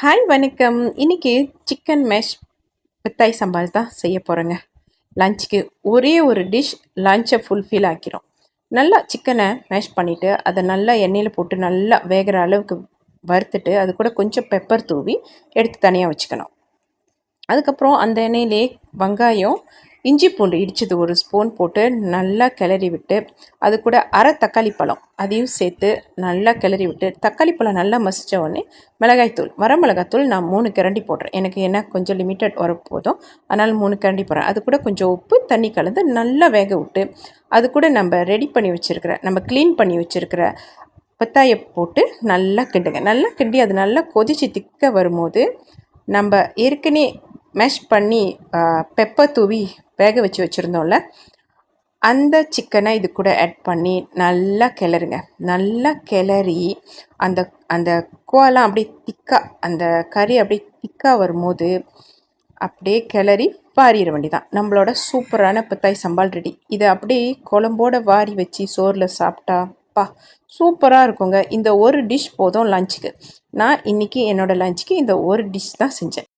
Hi வணக்கம். இன்னைக்கு chicken mash பித்தாய் Sambhal தான் செய்ய போகிறேங்க. லஞ்சுக்கு ஒரே ஒரு டிஷ் லஞ்சை ஃபுல்ஃபில் ஆக்கிரும். நல்லா சிக்கனை மேஷ் பண்ணிவிட்டு அதை நல்லா எண்ணெயில் போட்டு நல்லா வேகிற அளவுக்கு வறுத்துட்டு அது கூட கொஞ்சம் பெப்பர் தூவி எடுத்து தனியாக வச்சுக்கணும். அதுக்கப்புறம் அந்த எண்ணெயிலே வெங்காயம், இஞ்சி பூண்டு இடித்தது ஒரு ஸ்பூன் போட்டு நல்லா கிளறி விட்டு அது கூட அரை தக்காளி பழம் அதையும் சேர்த்து நல்லா கிளறி விட்டு தக்காளி பழம் நல்லா மசித்த உடனே மிளகாய்த்தூள் வரமிளகாய்த்தூள் நான் 3 கரண்டி போடுறேன். எனக்கு ஏன்னா கொஞ்சம் லிமிட்டட் வர போதும், அதனால் 3 கரண்டி போடுறேன். அது கூட கொஞ்சம் உப்பு தண்ணி கலந்து நல்லா வேக விட்டு அது கூட நம்ம ரெடி பண்ணி வச்சுருக்கிற நம்ம க்ளீன் பண்ணி வச்சுருக்கிற பத்தாயை போட்டு நல்லா கிண்டுங்க. நல்லா கிண்டி அது நல்லா கொதித்து திக்க வரும்போது நம்ம ஏற்கனவே மேஷ் பண்ணி பெப்பர் தூவி வேக வச்சுருந்தோம்ல, அந்த சிக்கனை இது கூட ஆட் பண்ணி நல்லா கிளறுங்க. நல்லா கிளறி அந்த அந்த கோவெல்லாம் அப்படியே திக்காக அந்த கறி அப்படியே திக்காக வரும்போது அப்படியே கிளறி வாரிட வேண்டியதான். நம்மளோட சூப்பரான பித்தாய் சம்பால் ரெடி. இதை அப்படியே குழம்போட வாரி வச்சு சோறில் சாப்பிட்டா சூப்பராக இருக்குங்க. இந்த ஒரு டிஷ் போதும் லஞ்சுக்கு. நான் இன்றைக்கி என்னோடய லஞ்சுக்கு இந்த ஒரு டிஷ் தான் செஞ்சேன்.